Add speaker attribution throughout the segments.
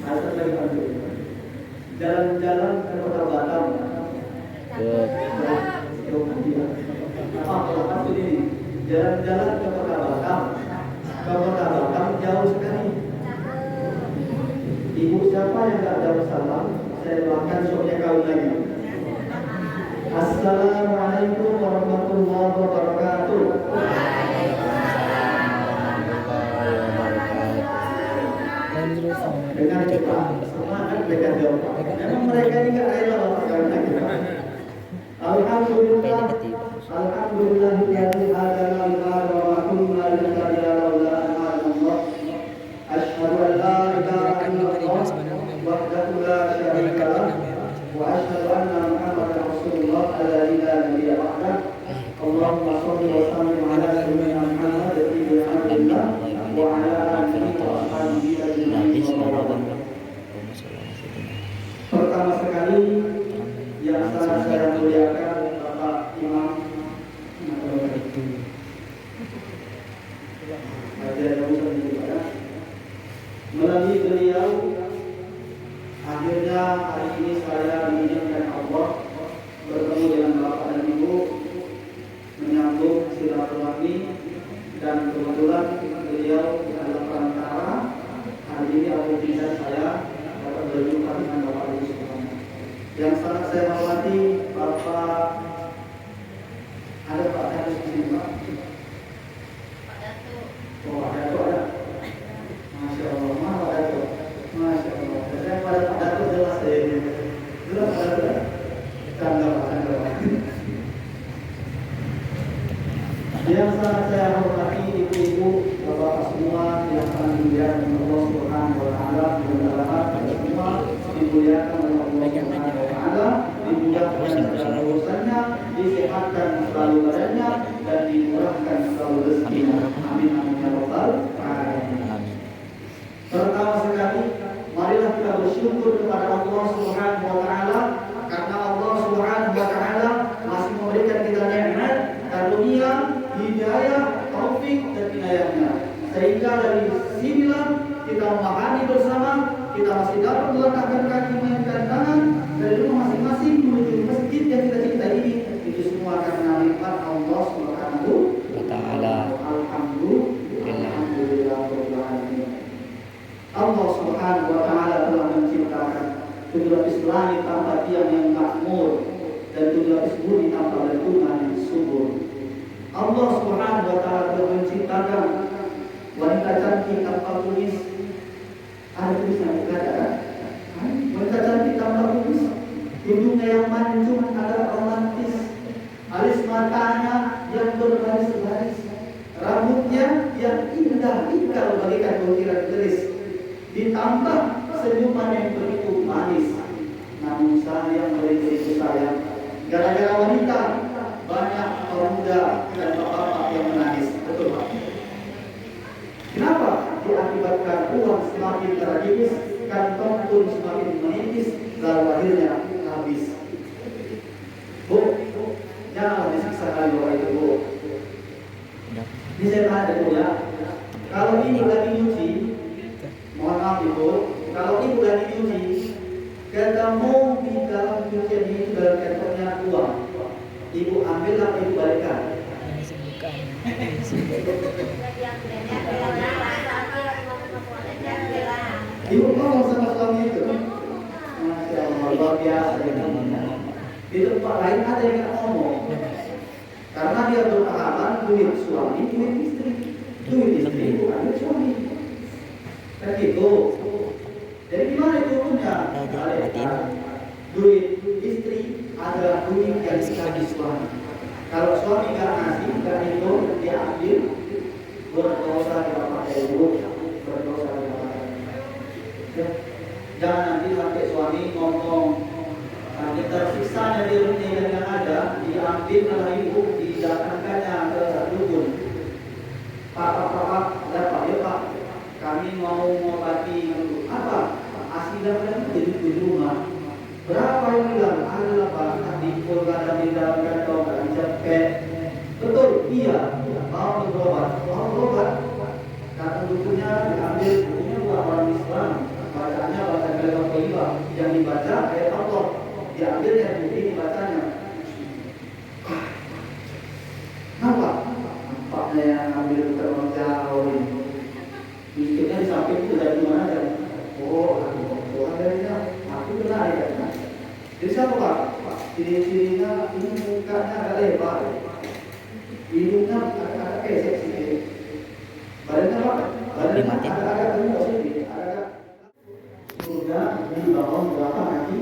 Speaker 1: Asal dari Bandung. Jalan-jalan ke Kota Batam. Apa ini? Jalan-jalan ke Kota Batam. Ke Kota Batam jauh sekali. Ibu siapa yang tak jauh salam? Saya doakan suaminya kawin lagi. Assalamualaikum warahmatullahi wabarakatuh. Dengan kita semangat dengan doa. Memang mereka ini nggak rela karena kita. Alhamdulillah, alhamdulillahilladzi hadana wa kunna linahtadiya laula an hadana. Asyhadu an la ilaha illallah wahdahu la syarika lah wa asyhadu anna Muhammadar Rasulullah alladzi la nabiyya ba'dah. Allahumma shalli wa sallim ala sayyidina Muhammad sayyidil abdillah wa ala alihi wa ashabihi ajma'in. Pertama sekali yang sangat saya muliakan Bapak Imam melalui beliau akhirnya hari ini saya diizinkan Allah bertemu dengan Bapak dan Ibu menyambung silaturahmi, dan kebetulan beliau adalah perantara. Hari ini alhamdulillah saya dapat berjumpa dengan Bapak Ibu semua. Yang sangat saya hormati Bapak, ada Pak Datuk di sini Pak. Oh ada Pak ada. Masya Allah, Pak Datuk. Masya Allah. Saya pada Pak Datuk jelas saya ini. Jelas Pak Datuk. Canda Pak, canda Pak. Yang sangat saya hormati ibu-ibu, bapak-bapak semua yang sangat dimuliakan oleh Allah Subhanahu wa taala, mudah-mudahan semua dimuliakan oleh Allah Subhanahu wa taala, dimudahkan segala urusannya, disehatkan selalu badannya, dan dimurahkan selalu rezekinya. Amin amin ya rabbal alamin. Pertama sekali, marilah kita bersyukur kepada Allah Subhanahu wa taala karena Allah Subhanahu wa taala masih memberikan kita nikmat, karunia, hidayah, taufik dan inayahnya, sehingga dari sinilah kita memahami bersama, kita masih dapat melangkahkan kaki, menginjakkan tangan dari rumah masing-masing menuju masjid yang kita cintai ini. Itu semua karena nikmat Allah Subhanahu wa taala. Alhamdulillah. Allah Subhanahu wa taala telah menciptakan 17 langit tanpa tiang yang makmur dan 17 bumi tanpa lentungan yang subur. Allah Subhanahu wa taala telah menciptakan wanita cantik tanpa kumis. Ada tulisan tidak ada? Wanita cantik tanpa kumis, hidungnya yang mancung adalah romantis, alis matanya yang berbaris-baris, rambutnya yang indah ikal bagaikan butiran keris, ditambah senyuman yang begitu manis. Namun sayang begitu sayang, gara-gara wanita banyak orang muda dan bapak-bapak yang menangis. Betul Pak? Kenapa? Diakibatkan uang semakin terkikis, kantong pun semakin menipis, lalu akhirnya habis. Bu, janganlah disiksa kali orang itu Bu. Ini saya tanya dulu ya. Kalau ini lagi nyuci, mohon maaf Ibu, kalau ibu lagi nyuci, ketemu di dalam cucian itu dalam kantongnya uang, ibu ambil apa ibu balikan? Ibu ngomong sama suami itu. Masya Allah, luar biasa. Di tempat lain ada yang ngomong, karena dia berpahaman duit suami, duit istri, duit istri bukan duit suami. Kan gitu. Jadi gimana turunnya? Duit istri adalah duit yang dikasih suami. Kalau suami nggak ngasih, nggak itu dia ambil, berdosa di bapak ibu, berdosa di bapak. Jangan nanti sampai suami ngomong, nanti tersisanya di rumah yang ada, diambil oleh ibu, didatangkannya ke dukun. Pak, ada Pak, ya Pak, kami mau mengobati apa? Asidah dan di rumah. Berapa yang bilang? Ada Pak, di Polda di dalam kantong dan cepet. Betul, iya. Mau berobat, kata dukunnya diambil, dukunnya bukan orang Islam, bacaannya yang dibaca ayat Allah, diambilnya bukti dibacanya. Nampak? Nampaknya yang ambil terlalu jauh ini. Miskinnya di samping itu dari mana aja? Oh, Tuhan darinya, aku kena ya. Jadi siapa Pak? Ciri-cirinya ini mukanya agak lebar, hidungnya agak pesek sedikit, badannya Pak, badannya agak gemuk sedikit, agak. Sudah di bawah berapa kaki?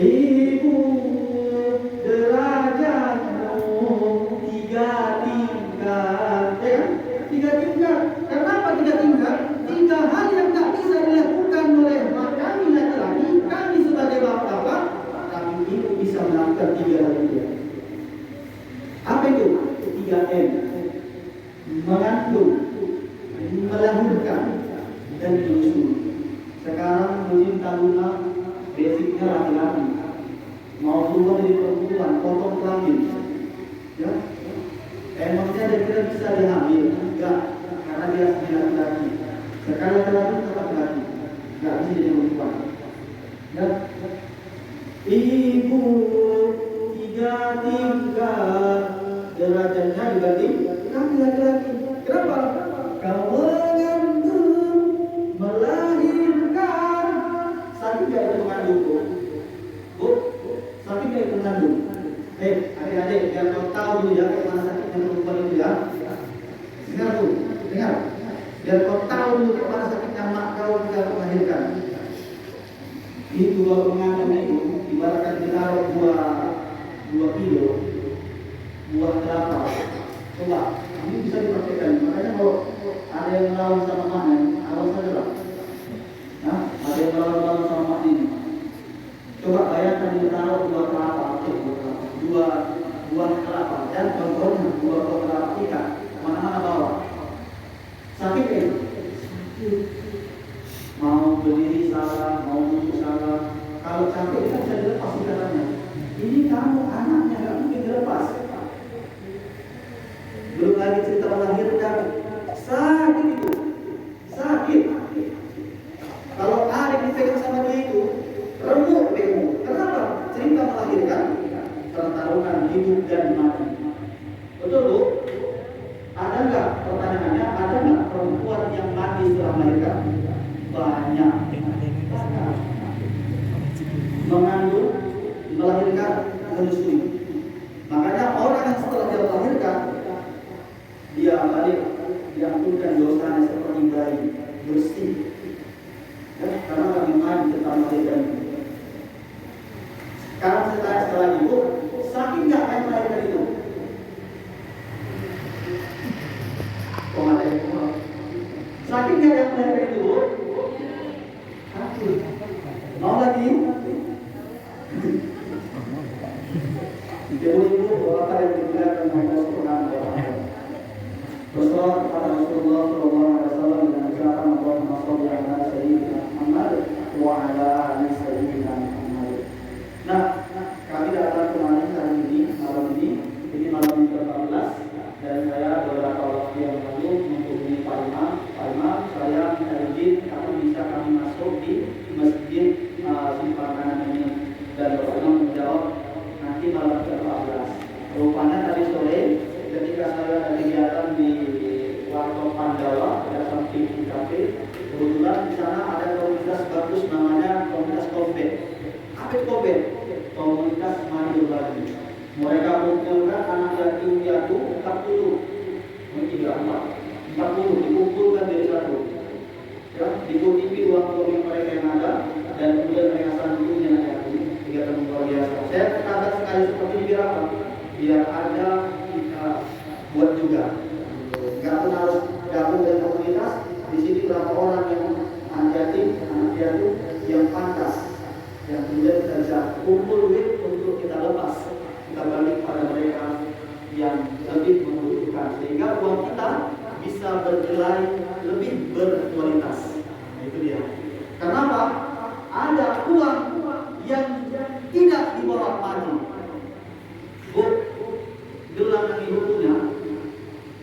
Speaker 1: Ibu derajatmu 3 tingkat, ya kan? 3 tingkat. Kenapa 3 tingkat? 3 hal yang tak bisa dilakukan oleh kami laki-laki, kami sebagai bapak-bapak, kami itu bisa melakukan 3 hal itu. Apa itu? 3M. Mengandung, melahirkan, dan menyusui. Sekarang musim taruna basicnya laki-laki, mau berubah jadi perempuan, potong kelamin, ya. Emangnya dia kira bisa dihamil? Enggak, karena dia laki-laki. Sekarang laki-laki tetap laki, enggak bisa jadi perempuan. Ya. Ibu 3 tingkat, derajatnya diganti kami laki-laki. Kenapa? Kau mengandung, melahirkan. Sakit tidak itu mengandung, Bu? Sakit tidak itu mengandung? Adik-adik, biar kau tahu dulu ya bagaimana sakitnya perempuan itu ya. Dengar Bu, dengar. Biar kau tahu dulu bagaimana sakitnya mak kau ketika melahirkan. Itu kalau mengandung itu ibaratkan ditaruh buah kilo, buah kelapa. Coba, ini bisa dipraktikkan. Makanya kalau ada yang melawan sama maknya, awas saja lah. Nah, ada yang melawan sama mak ini. Coba bayangkan ditaruh buah kelapa, buah kelapa, dan contohnya buah kelapa ikan, mana-mana bawa. Sakit kan? Mau berdiri salah, mau duduk salah. Kalau capek kita bisa dilepas ikannya. Ini kamu anaknya nggak mungkin dilepas. Belum lagi cerita melahirkan, sakit itu, sakit. Kalau adik dipegang sama dia itu, remuk pegang. Kenapa? Cerita melahirkan, pertarungan hidup dan mati. Betul Bu? Ada nggak pertanyaannya? Ada nggak perempuan yang mati setelah melahirkan? Banyak. Mengandung, melahirkan, menyusui. Makanya orang yang setelah dia melahirkan, dia balik diampunkan dosanya seperti bayi, bersih. Ya, karena kami main tentang melahirkan. Sekarang saya tanya sekali lagi, Bu, sakit nggak yang melahirkan itu? Kok ada yang ngomong? Sakit nggak yang melahirkan itu, Bu? Sakit. Mau lagi? Ibu-ibu, bapak yang dimuliakan Allah Subhanahu wa Ta'ala. Bersolat kepada Rasulullah Sallallahu Alaihi Wasallam dengan ucapan Allahumma sholli ala sayyidina Muhammad wa ala ali sayyidina Muhammad. Nah, kami datang kemarin hari ini, malam ini malam ke-14, dan saya beberapa waktu yang lalu menghubungi Pak Imam, saya minta izin kalau bisa kami masuk di masjid Simpang Kanan ini, dan Bapak Imam menjawab nanti malam ke-14. Rupanya tadi sore ketika saya ada kegiatan di Warkop Pandawa, ada samping cafe, kebetulan di sana ada komunitas bagus namanya komunitas Kombet. Apa itu Kombet? Komunitas Mari Berbagi. Mereka mengumpulkan anak yatim piatu 40 dikumpulkan dari satu. Ya, dikumpulkan uang koin mereka yang ada, dan kemudian mereka santunya anak yatim. Kegiatan luar biasa. Saya terkadang sekali seperti ini biar apa? Biar ada kita buat juga. Nggak pun harus gabung dengan komunitas. Di sini berapa orang yang anak yatim yang pantas, yang kemudian kita bisa kumpul duit untuk kita lepas, kita balik pada mereka yang lebih membutuhkan, sehingga uang kita bisa bernilai lebih berkualitas. Nah, itu dia. Kenapa? Ada uang yang tidak dibawa maju. Bu, gelang yang ibu punya,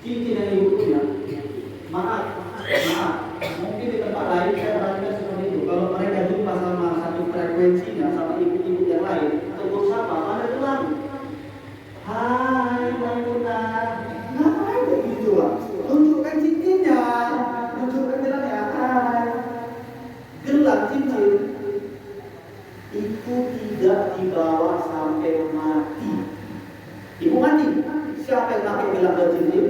Speaker 1: cincin yang ibu punya, maaf, mungkin di tempat lain saya perhatikan seperti itu. Kalau mereka yang pakai gelang dan cincin?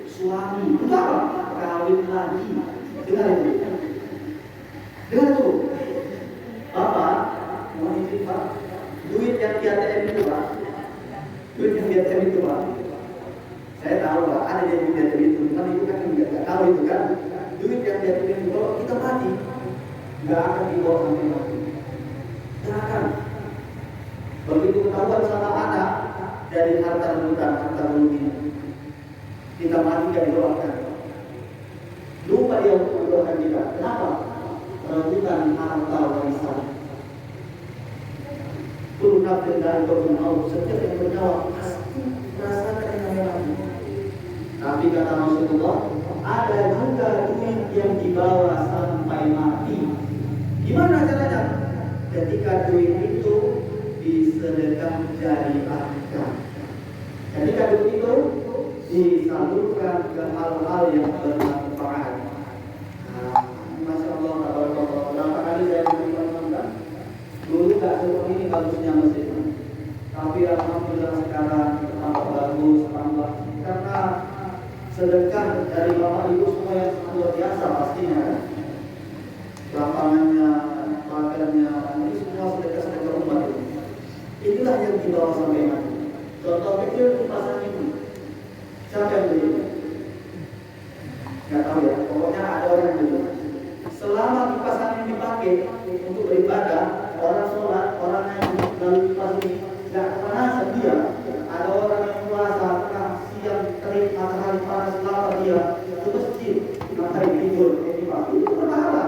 Speaker 1: Suami. Itu apa? Kawin lagi. Dengar itu. Dengar itu. Bapak, mohon izin Pak. Duit yang di ATM itu Pak. Duit yang di ATM itu Pak. Saya tahu Pak, ada yang di ATM itu. Tapi itu kan nggak tahu itu kan. Duit yang di ATM itu kalau kita mati, nggak akan dibawa sampai mati. Nggak akan. Begitu ketahuan sama anak dari harta berhutang kita mati gak didoakan. Lupa dia untuk mendoakan kita. Kenapa? Rebutan harta warisan. Kullu nafsin dha'iqatul maut. Setiap yang bernyawa pasti merasakan yang namanya mati. Tapi kata Rasulullah, ada juga duit yang dibawa sampai mati. Gimana caranya? Ketika duit itu disedekah jariah. Ketika duit itu disalurkan ke hal-hal yang bermanfaat. Masya Allah, berapa kali saya mengucapkan dulu tak seperti ini bagusnya masjid, tapi alhamdulillah sekarang tambah bagus, tambah karena sedekah dari bapak ibu semua yang luar biasa pastinya kan. Lapangannya, makannya, ini semua sedekah umat itu. Inilah yang dibawa sampai mati. Contoh kecil kipasan ini. Siapa yang beli? Nggak tahu ya. Pokoknya ada orang yang beli. Selama kipasan ini dipakai untuk beribadah, orang sholat, orang yang lalu kipas ini nggak kepanasan dia. Ada orang yang puasa, tengah siang terik matahari panas lapar dia ke masjid, matahari tidur, itu berpahala.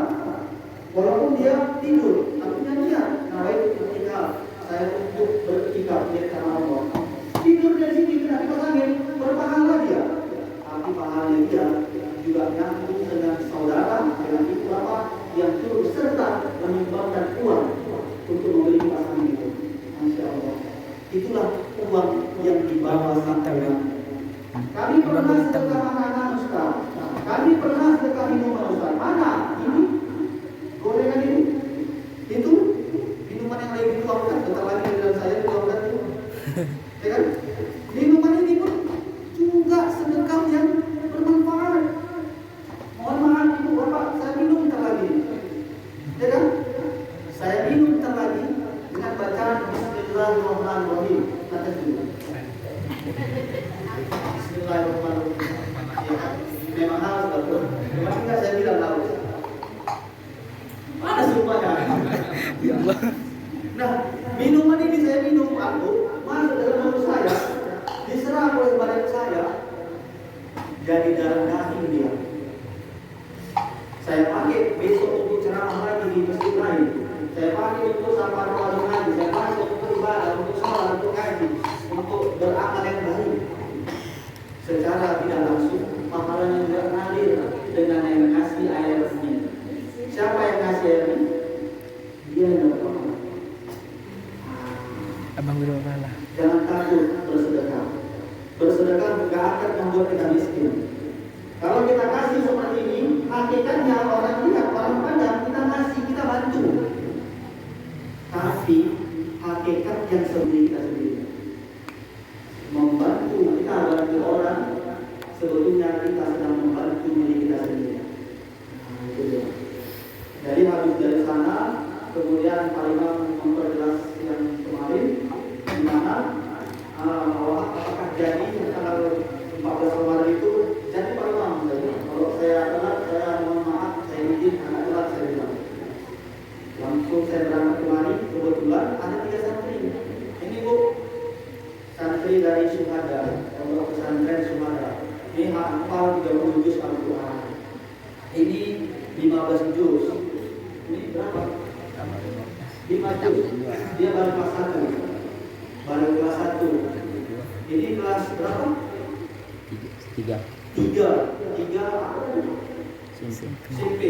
Speaker 1: Walaupun dia tidur, artinya dia nawaitu ketika saya untuk beriktikaf di karena Allah. Tidur dari sini kena kipas angin, berpahala dia. Tapi pahalanya dia juga nyambung dengan saudara, dengan ibu bapak yang turut serta menyumbangkan uang untuk membeli kipas angin itu. Masya Allah. Itulah uang yang dibawa sampai. Kami pernah sedekah makanan Ustaz. Kami pernah sedekah minuman Ustaz. Mana? Ini gorengan ini. Itu minuman yang lagi dituangkan. Bentar lagi dengan saya dituangkan itu. Ya kan? Minuman ini pun juga sedekah yang bermanfaat. Mohon maaf ibu bapak, saya minum bentar lagi. Ya kan? Saya minum bentar lagi dengan bacaan Bismillahirrahmanirrahim. Kata dulu. Bismillahirrahmanirrahim. Ya kan? Memang harus betul. Memang enggak saya bilang harus. Mana semuanya? Ya Allah. Nah, minuman ini saya minum aku masuk dalam mulut saya, diserap oleh badan saya, jadi darah daging dia. Saya pakai besok untuk ceramah lagi di masjid lain. Saya pakai untuk sampai Ramadan lagi. Saya pakai untuk ibadah, untuk sholat, untuk ngaji, untuk beramal yang baik. Secara tidak langsung, pahalanya juga ngalir dengan yang ngasih air ini. Siapa yang ngasih air ini? Dia yang berpahala.
Speaker 2: Abang berpahala.
Speaker 1: Jangan takut bersedekah. Bersedekah tidak akan membuat kita miskin. Kalau kita kasih seperti ini, hakikatnya orang lihat, orang pandang, kita kasih, kita bantu. Tapi hakikat yang sendiri kita sendiri. Membantu kita bantu orang, sebetulnya kita sedang membantu diri kita sendiri. Nah, itu dia. Jadi habis dari sana, kemudian Pak Imam memperjelas yang kemarin, di mana apakah jadi tanggal 14 Ramadan itu jadi Pak Imam. Kalau saya telat, saya mohon maaf, saya izin anak telat saya bilang. Langsung saya berangkat kemari, kebetulan ada 3 santri. Ini Bu, santri dari Syuhada, pondok pesantren Syuhada. Ini hafal 30 juz Al-Quran. Ini 15 juz. Ini berapa? 5 juz. Dia baru kelas 1. Baru kelas 1. Ini kelas berapa?
Speaker 2: 3 apa? SMP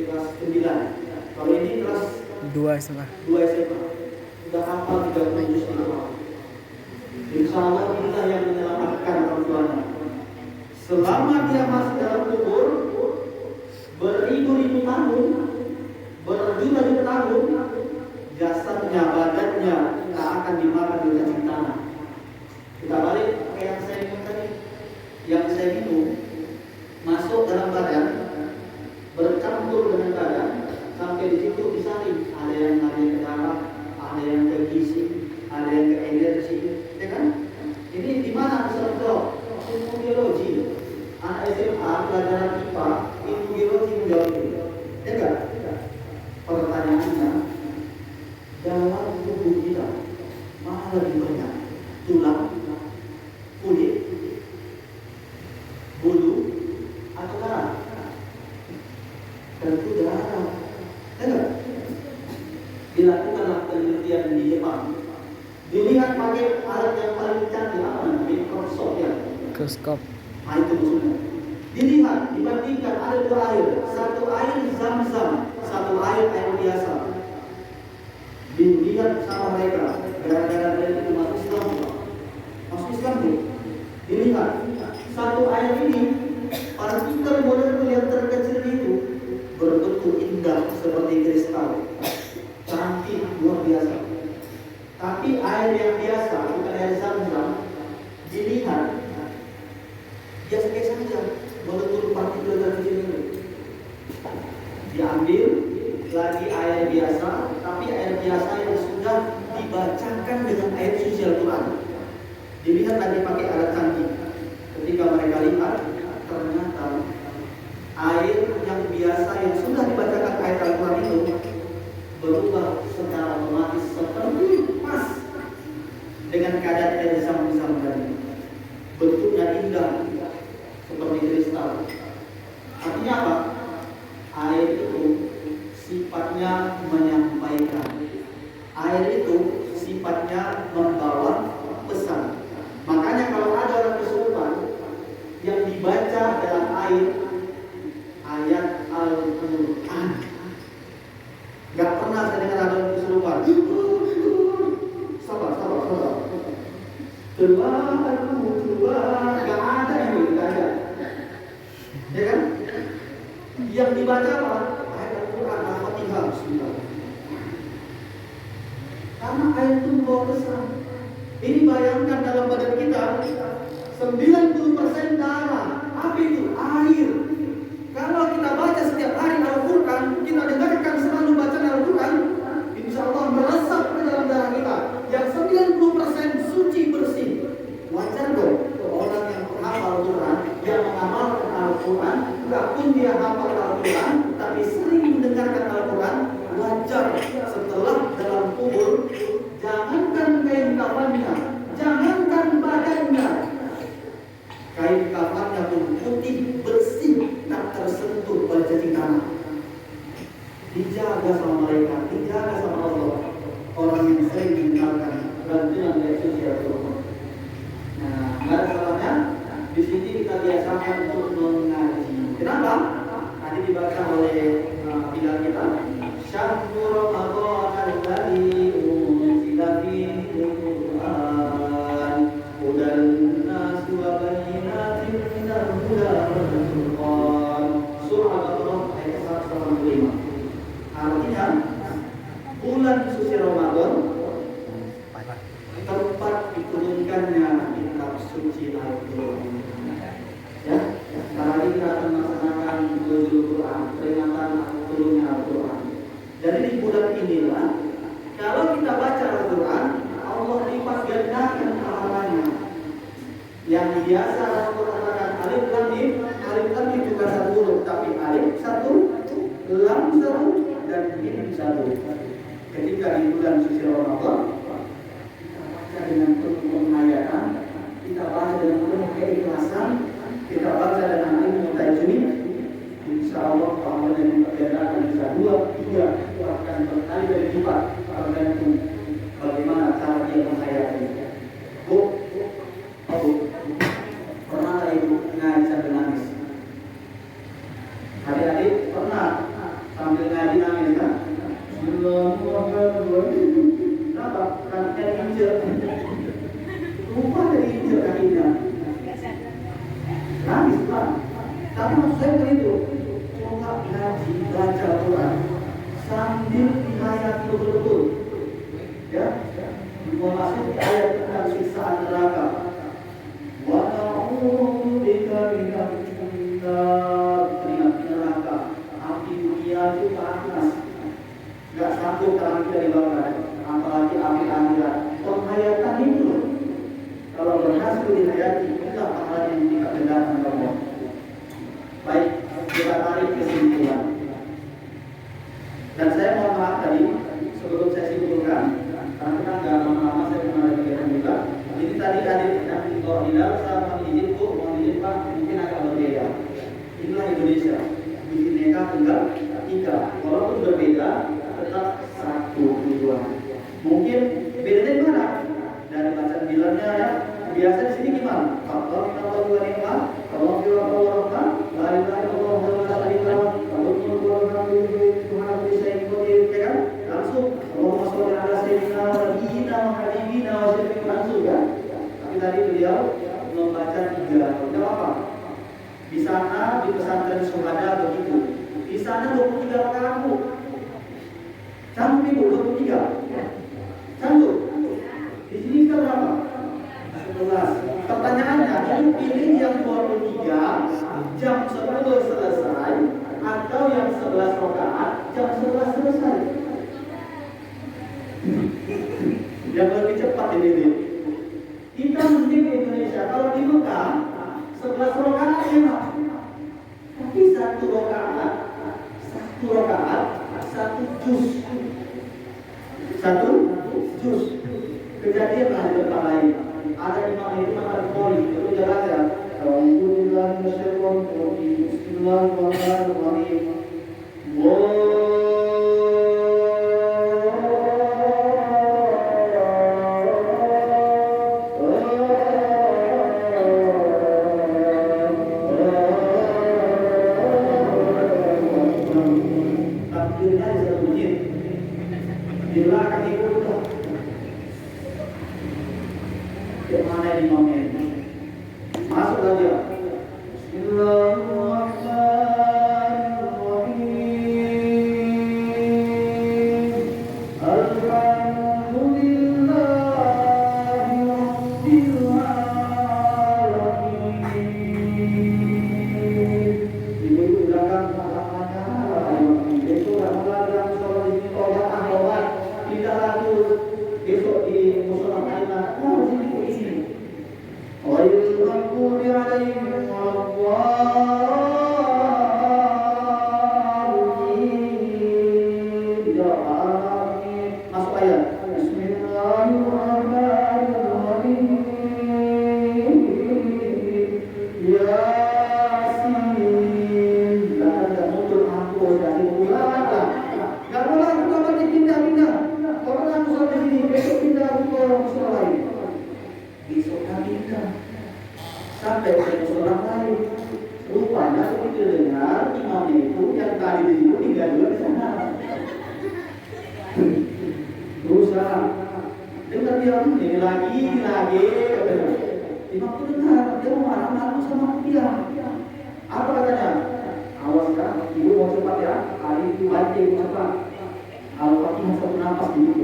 Speaker 2: kelas 9. Kalau ini kelas 2 SMA.
Speaker 1: 2 SMA. Sudah hafal 30 juz Al-Quran. Insya Allah inilah yang menyelamatkan orang tuanya. Selama dia masih dalam kubur, beribu-ribu tahun, berjuta-juta tahun, jasadnya, badannya tak akan dimakan oleh cacing tanah. Kita balik ke yang saya bilang tadi. dilarang. Enggak? Dilakukanlah penelitian di Jepang. Dilihat pakai alat yang paling canggih apa namanya? Mikroskop ya.
Speaker 2: Mikroskop.
Speaker 1: Itu maksudnya. Dilihat, dibandingkan ada dua air, satu air zam-zam, satu air biasa. Dilihat sama mereka, gara-gara mereka itu masuk Islam tuh. Dilihat, satu air ini, partikel molekul yang terkecil itu berbentuk indah seperti kristal, cantik luar biasa. Tapi air yang biasa, bukan air zam-zam, dilihat biasa-biasa saja, molekul partikel terkecil itu. Diambil lagi air biasa, tapi air biasa yang sudah dibacakan dengan air suci Al-Quran. Dilihat lagi pakai alat canggih. Ketika mereka lihat, ternyata air yang biasa yang sudah dibacakan ayat Al-Quran itu berubah secara otomatis seperti pas dengan keadaan air zam-zam tadi. Bentuknya indah seperti kristal. Artinya apa? Air itu sifatnya menyampaikan. Air itu sifatnya membawa pesan. Makanya kalau ada orang kesurupan yang dibaca dalam ayat Al-Quran, gak pernah saya dengar ada orang kesurupan. Sabar. Gak ada ini, gak ada. Ya kan? Yang dibaca apa? Ayat Al-Quran, Al-Fatihah, Bismillah. Karena ayat itu membawa pesan. Ini bayangkan dalam badan kita 90% darah. Apa itu? Air. Kalau kita baca setiap hari Al-Quran, kita dengarkan selalu bacaan Al-Quran, insya Allah meresap ke dalam darah kita. Yang 90% suci bersih. Wajar dong orang yang hafal Al-Quran, yang mengamalkan Al-Quran, enggak pun dia hafal Al-Quran, tapi sering mendengarkan Al-Quran, wajar setelah dalam kubur. Jangankan kain kafannya, jangankan badannya, kain kafannya pun putih bersih, tak tersentuh oleh cacing tanah. Dijaga sama mereka, dijaga sama Allah. Orang yang sering mendengarkan bantuan dari suci Al-Quran. Nah, nggak ada salahnya. Di sini kita biasakan untuk mengaji. Kenapa? Tadi dibaca oleh pilihan kita. Syahrul Ramadan alladzi unzila fihi al-Qur'an hudan linnas wa bayyinatin minal huda wal furqan. Surah Al-Baqarah ayat 185. Artinya bulan suci Ramadan tempat diturunkannya kitab suci Al-Quran. Ya, sekarang ini kita akan melaksanakan Nuzul Quran, peringatan turunnya Al-Quran. Jadi di bulan inilah kalau kita baca Al-Quran, Allah lipat gandakan pahalanya. Yang biasa Al-Quran katakan alif lam mim, alif lam mim bukan satu huruf, tapi alif satu, lam satu, dan mim satu. Ketika di bulan suci Ramadan, kita baca dengan penuh penghayatan, kita baca dengan penuh keikhlasan, kita baca dengan ilmu tajwid. Insya Allah Allah yang akan bisa 2, 3, bahkan berkali-kali lipat, tergantung bagaimana cara dia menghayati. Bu, pernah ibu ngaji sambil nangis? Adik-adik pernah sambil ngaji nangis kan? Kenapa? Kakinya diinjek. Lupa dari injek kakinya. Nangis kan? Tapi maksud saya begitu. Coba ngaji, baca Al-Quran sambil dihayati betul-betul. Ya, memasuki ayat tentang siksaan neraka. Wa na'udzubika minan nar. Teringat neraka, api dunia itu panas, nggak sanggup terang kita dibakar, apalagi api akhirat. Penghayatan itu kalau berhasil dihayati, kita pahala yang tidak mendatang Allah. Baik, kita tarik kesimpulan. Dan saya mohon maaf tadi sebelum saya simpulkan, karena kita nggak lama-lama saya pernah ada kegiatan juga. Jadi tadi yang koordinator saya mohon izin Bu, mohon izin Pak, mungkin agak berbeda. Inilah Indonesia, di Bineka Tunggal Ika. langsung Allahumma sholli ala sayyidina wa nabiyyina wa habibina wa syafi'ina langsung kan. Tapi tadi beliau membaca 3, tidak apa. Di sana di pesantren Syuhada begitu. Di sana 23 rakaat. Sanggup ibu 23? Sanggup? Di sini kita berapa? 11. Pertanyaannya, ibu pilih yang 23 jam 10 selesai atau yang 11 rakaat jam 11 selesai? Yang lebih cepat ini. Kita mesti di Indonesia, kalau di Mekah 11 rakaat enak. Tapi 1 rakaat 1 juz. 1 juz. Kejadian lah di tempat lain. Ada imam itu makan koli, itu jalan ya. Alhamdulillah, Bismillahirrahmanirrahim. Takbirnya disembunyi. Di belakang itu udah. Kemana imamnya ini? Masuk aja. Bismillahirrahmanirrahim. Alhamdulillahirabbil alamin. Ibu belakang namanya. Besok Ramadan sholat di sini tobat ahwat. Tidak lalu besok di musola Aina. Oh sini kok ini. Ghairil maghdubi alaihim waladdallin. Ya amin. Masuk ayat. Bismillahirrahmanirrahim. Yasin. Jangan muncul aku dari ulang. Gak boleh aku kabar pindah-pindah. Kalau aku sampai sini, besok pindah aku ke musola lain. Besok pindah. Sampai ke musola lain. Rupanya begitu dengar imamnya itu yang tadi di situ tinggal dua di sana. Berusaha. Dengar dia ini lagi. Imam itu dengar dia mau marah-marah sama dia. Apa katanya? Awas kan, ibu mau cepat ya. Hari itu baca ibu cepat. Al-Fatihah 1 nafas dulu.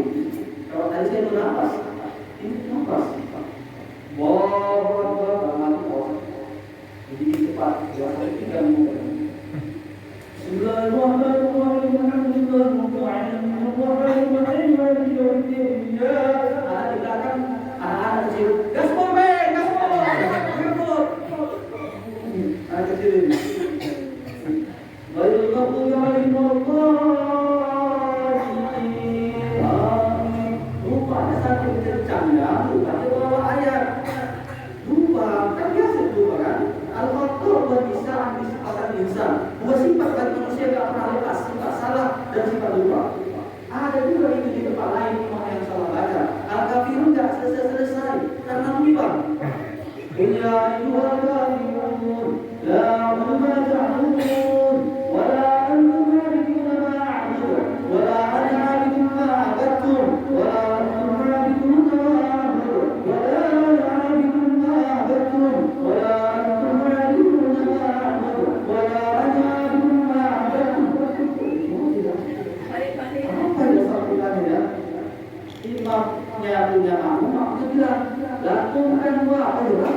Speaker 1: Kalau tadi saya 2 nafas, ini nafas. Wow, mati. Jadi cepat. Biasa kita ngomong. Bismillahirrahmanirrahim. Ada di belakang, ada kecil. Gaspol, gaspol. Ada kecil. Ghairil maghdubi alaihim waladdallin. Rupanya satu kencangnya, rupanya bawa ayat. Lupa, kan biasa lupa kan? Al-Fatihah berbisa antisipatan insan. 2 sifat bagi manusia yang pernah lepas, sifat salah dan sifat lupa. Ada juga itu di tempat lain imam yang salah baca. Al-Kafirun tidak selesai karena lupa. Ya ayyuhal kafirun, la a'budu ma ta'budun, wa la antum 'abiduna ma a'budu, wa la ana 'abidun ma 'abadtum, wa la antum 'abidun ma a'budu, wa la ana 'abidun ma 'abadtum, wa la antum 'abidun ma a'budu, wa la ana 'abidun ma 'abadtum. Apa yang disampaikan ya? Imamnya punya makmum, makmumnya bilang, lakukan apa ya?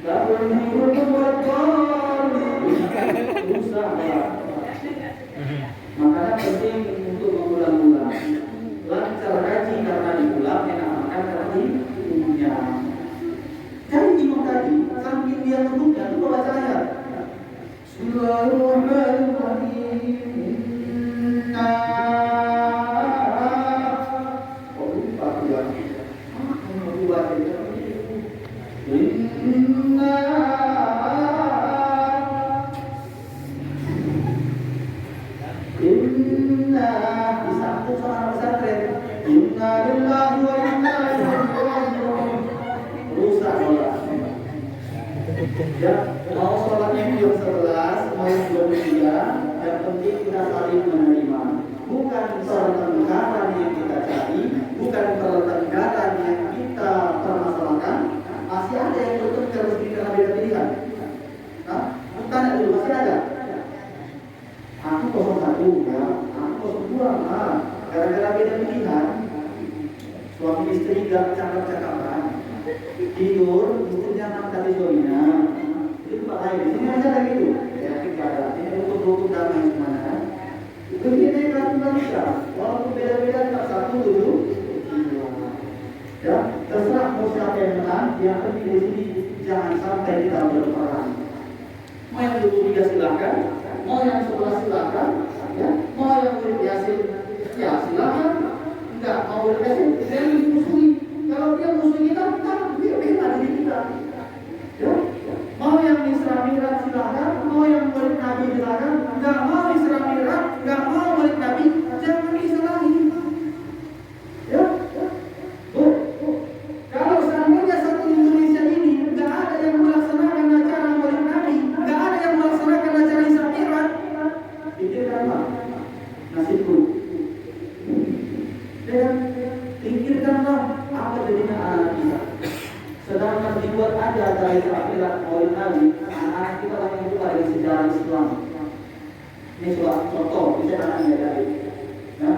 Speaker 1: Lakukan buat usaha. Makanya penting untuk mengulang-ulang. Lancar kaji karena diulang, enak makan karena dipunya. Jadi imam tadi sambil dia duduknya itu baca ayat. Bismillahirrahmanirrahim. Disambung sama pesantren. Inna lillahi wa inna ilaihi raji'un. Rusak sholat. Ya, mau sholatnya jam 11, mau jam 23, yang penting kita saling menerima. Bukan aku ya, aku buang lah. Gara-gara beda pilihan, suami istri gak cakap-cakapan, tidur, istrinya angkat historinya. Itu Pak lain, ini aja lagi gitu. Ya, tidak ada. Ini untuk damai semuanya. Begini kan bangsa, walaupun beda-beda tak satu dulu. Ya, terserah mau siapa yang menang, yang penting di sini jangan sampai kita berperang. Mau yang dulu dia silakan, mau yang sebelah silakan, ya, mau yang berhiasin, ya silakan. Enggak mau berhiasin, dia musuhi. Kalau dia musuh kita dia bela diri kita. Ya, mau yang Isra Mi'raj silakan, mau yang murid Nabi silakan. Enggak mau Isra Mi'raj, enggak mau murid Nabi, jangan disalahin. Ya. Kalau seandainya satu Indonesia ini nggak ada yang melaksanakan acara Maulid Nabi, nggak ada yang melaksanakan acara Isra Mi'raj, pikirkanlah nasibku. Dan pikirkanlah apa jadinya anak kita. Sedangkan dibuat aja acara Isra Mi'raj Maulid Nabi, anak kita lagi lupa dari sejarah Islam. Ini suatu contoh, bisa anaknya dari, ya,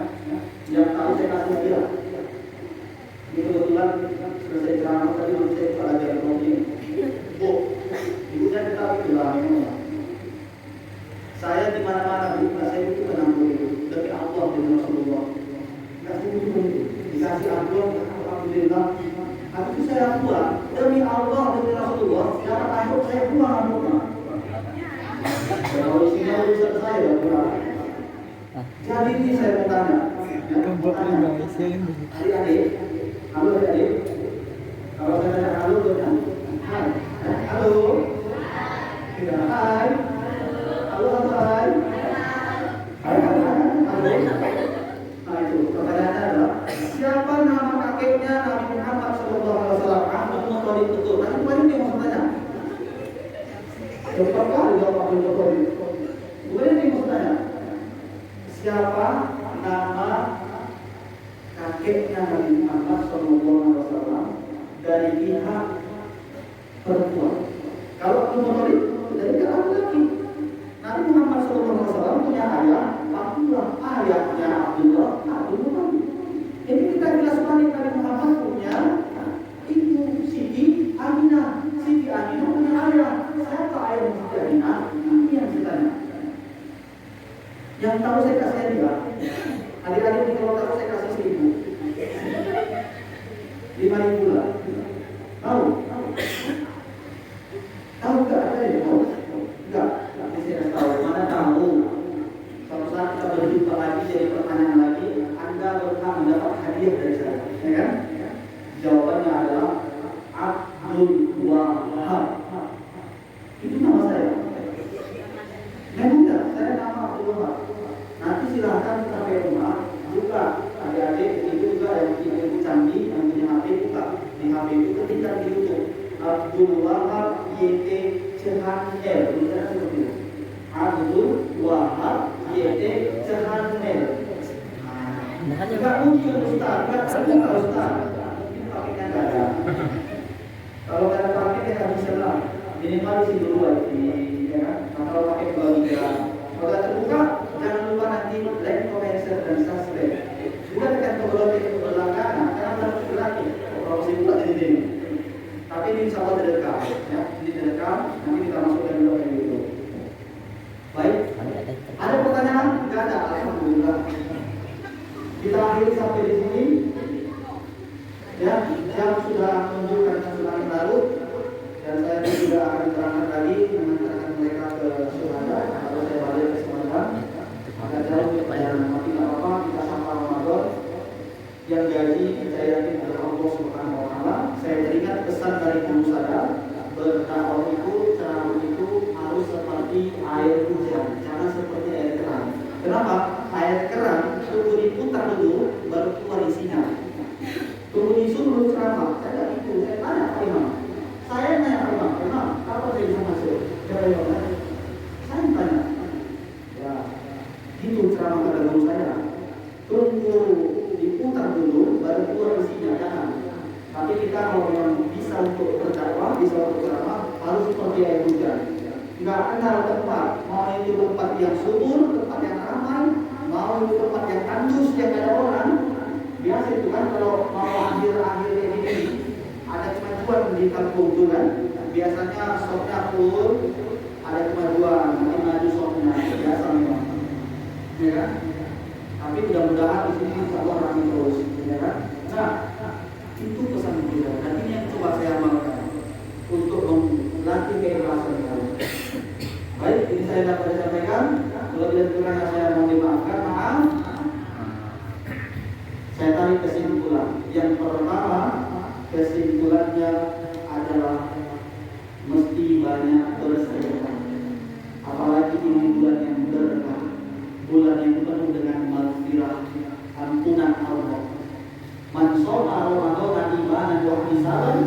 Speaker 1: yang tahu saya kasih dia. Ini kebetulan selesai ceramah tadi saya pelajari kopi. Bu, ibunya kita bilang saya di mana-mana bu, saya itu tenang dulu. Tapi Allah dan Rasulullah kasih itu, dikasih Allah, alhamdulillah. Tapi saya pulang demi Allah dan Rasulullah. Dapat akhir saya pulang rumah. Kalau isinya urusan saya pulang. Jadi ini saya mau tanya. Adik-adik. Halo adik, kalau saya tanya halo, hai, halo, tidak hai, halo hai, nah itu pertanyaannya adalah siapa nama kakeknya Nabi Muhammad SAW? Abdul Muthalib betul. Nah itu banyak yang mau tanya. Cepat kali jawab Abdul Muthalib. Bukan yang mau tanya. Siapa nama kakeknya Nabi Muhammad SAW dari pihak perempuan? Kalau Abdul Muthalib dari pihak laki-laki. Nabi Muhammad SAW punya ayah Abdullah, ayahnya Abdul Muthalib. Ini kita jelaskan Nabi Muhammad punya ibu Siti Aminah. Siti Aminah punya ayah. Siapa ayah Siti Aminah? Ini yang saya tanya. Yang tahu saya kasih dia. Adik-adik kalau tahu saya kasih 1.000. 5.000 lah. Tahu? Tahu nggak ada ya? Enggak. Nanti saya tahu. Mana tahu? Suatu saat kita berjumpa lagi jadi pertanyaan lagi, Anda berhak mendapat hadiah dari saya, ya kan? Jawabannya adalah Abdul Wahab. Itu nama saya. Memang enggak, saya nama Abdul Wahab. Nanti silahkan sampai rumah buka adik-adik itu juga yang punya canggih, yang punya HP buka di HP itu ketika di YouTube Abdul Wahab YT Cehanel, tulisannya seperti itu. Abdul Wahab YT Cehanel. Nggak muncul Ustaz, nggak Ustaz. Ini paketnya nggak ada. Kalau nggak ada paket ya bisa lah. Minimal isi dulu lagi, ya kan? Kalau pakai 2 kalau nggak terbuka, jangan lupa nanti like, comment, share, dan subscribe. Juga tekan tombol lonceng berlangganan karena harus berlatih. Promosi pula di sini. Tapi ini insya Allah direkam, ya. Ini direkam, nanti kita masukkan dulu ke video. Baik. Ada pertanyaan? Nggak ada. Alhamdulillah. Kita akhiri sampai di sini. Ya, jam sudah menunjukkan semakin larut. Dan saya juga akan terangkan tadi mengantarkan mereka ke syuhada. Kalau saya balik ke Semarang, maka jauh perjalanan mati nggak apa-apa, kita sampai Ramadan. Yang gaji saya yakin adalah Allah Subhanahu Wa Taala. Saya teringat pesan dari guru saya, berdakwah itu, ceramah itu harus seperti air hujan, jangan seperti air keran. Kenapa? Air keran tunggu diputar dulu, baru keluar isinya. Tunggu disuruh ceramah. Saya nggak itu, saya tanya Pak Imam. Saya nanya Pak Imam, apa saya bisa masuk? Jawabannya, saya tanya. Ya, itu ceramah kata guru saya. Tunggu diputar dulu, baru keluar isinya, jangan. Tapi kita kalau memang bisa untuk berdakwah, bisa untuk ceramah, harus seperti air hujan. Nggak kenal tempat, mau itu tempat yang subur, tempat yang ramai, mau di tempat yang tandus yang ada orang. Biasa itu kan kalau mau akhir-akhir ini ada kemajuan di kampung itu kan. Biasanya stoknya full, ada kemajuan, nanti maju stoknya biasa memang. Ya kan? Tapi mudah-mudahan di sini insyaallah ramai terus, ya kan? Nah, itu pesan kita. Dan ini yang coba saya amalkan untuk melatih keikhlasan kami. Baik, ini saya dapat sampaikan. Kalau tidak kurangnya saya mohon dimaafkan, maaf. Saya tarik kesimpulan. Yang pertama, kesimpulannya adalah mesti banyak bersedekah. Apalagi ini bulan yang berkah, bulan yang penuh dengan maghfirah, ampunan Allah. Man shoma Ramadan imanan wa ihtisaban,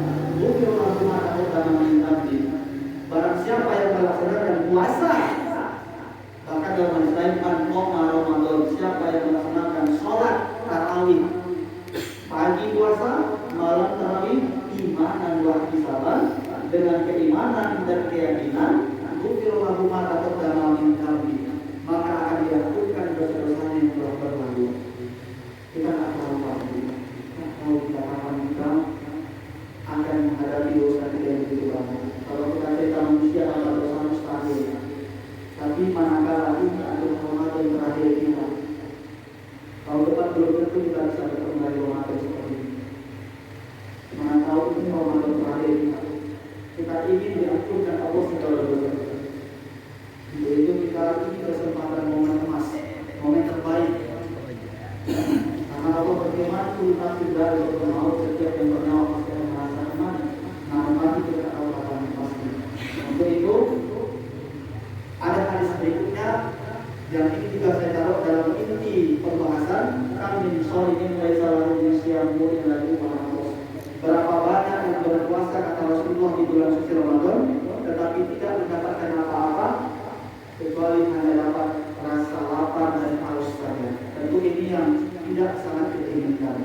Speaker 1: ghufira lahu ma taqaddama min dhanbi. Barang siapa yang melaksanakan puasa, bahkan dalam hadis lain man shoma Ramadan, siapa yang melaksanakan sholat tarawih, pagi puasa, malam tarawih, imanan wa ihtisaban, dengan keimanan dan keyakinan, ghufira lahu ma taqaddama min dhanbi, maka akan diampunikan dosa-dosanya yang telah berlalu. Kita tak tahu pasti, tak tahu kita kapan kita akan menghadapi dosa yang begitu banyak. Kalau kita cerita manusia adalah dosa mustahil, tapi manakala ini adalah Ramadan terakhir kita. Tahun depan belum tentu kita bisa bertemu dari Ramadan seperti ini. Mana tahu ini Ramadan terakhir kita. Kita ingin diampunkan Allah segala dosa. Untuk itu kita ini kesempatan momen emas, momen terbaik. Karena Allah berfirman, "Kullu nafsin dha'iqatul maut", setiap yang bernyawa pasti akan merasakan mati. Namun mati tidak tahu kapan pasti. Untuk itu ada hadis berikutnya yang ini juga saya taruh dalam inti pembahasan kami sholihin laisa lahu min siyamu illa al-ummah. Berapa banyak yang berpuasa kata Rasulullah di bulan suci Ramadan, tetapi tidak mendapatkan apa-apa kecuali hanya dapat rasa lapar dan haus saja. Tentu ini yang tidak sangat kita inginkan.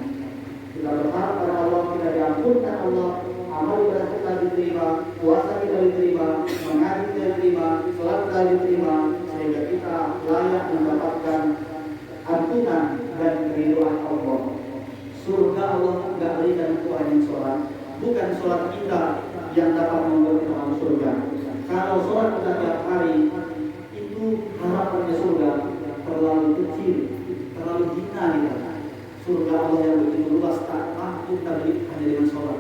Speaker 1: Kita berharap pada Allah, kita diampunkan Allah, amal ibadah kita diterima, puasa kita diterima, mengaji kita diterima, salat kita diterima, sehingga kita layak mendapatkan ampunan dan keridhaan Allah. Surga Allah tidak berikan itu hanya sholat. Bukan sholat kita yang dapat membuat kita masuk surga. Kalau sholat kita tiap hari, itu harapannya surga terlalu kecil, terlalu hina kita. Surga Allah yang begitu luas tak mampu kita beli hanya dengan sholat.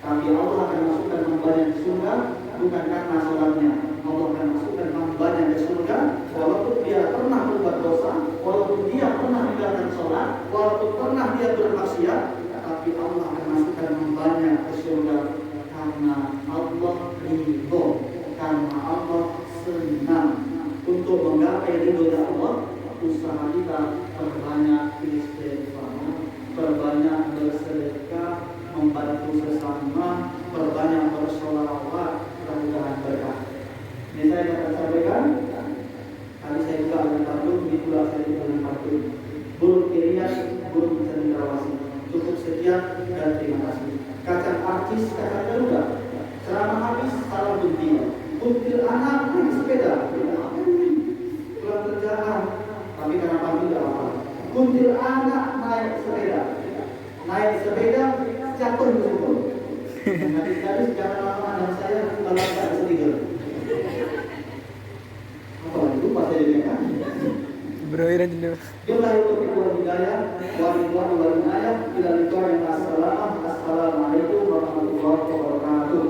Speaker 1: Tapi Allah akan masukkan hambanya ke surga bukan karena sholatnya. Allah akan masukkan hambanya ke surga walaupun dia pernah berbuat dosa, walaupun dia pernah meninggalkan sholat, walaupun pernah dia bermaksiat, tapi Allah akan masukkan hambanya ke surga karena Allah ridho, karena Allah senang. Untuk menggapai ridho Allah, usaha kita perbanyak istighfar, perbanyak bersedekah, membantu sesama, perbanyak bersolawat, mudah-mudahan berkah. Ini saya akan sampaikan. Tadi saya juga akan pantun, itulah saya juga akan pantun. Burung kirias, burung cendrawasih. Cukup sekian dan terima kasih. Kacang artis, kacang garuda. Ceramah habis, salam buntil. Buntil anak naik sepeda. Pulang kerjaan, tapi karena pantun tidak apa. Buntil anak naik sepeda. Naik sepeda, jatuh di situ. Gadis-gadis jangan lama dan saya balapkan sedikit. Apa itu bahasa Indonesia?
Speaker 2: Bro, ini dulu.
Speaker 1: Jumlah itu kedua hidayah, wal hidayah, ila liqa'in. Assalamualaikum warahmatullahi wabarakatuh.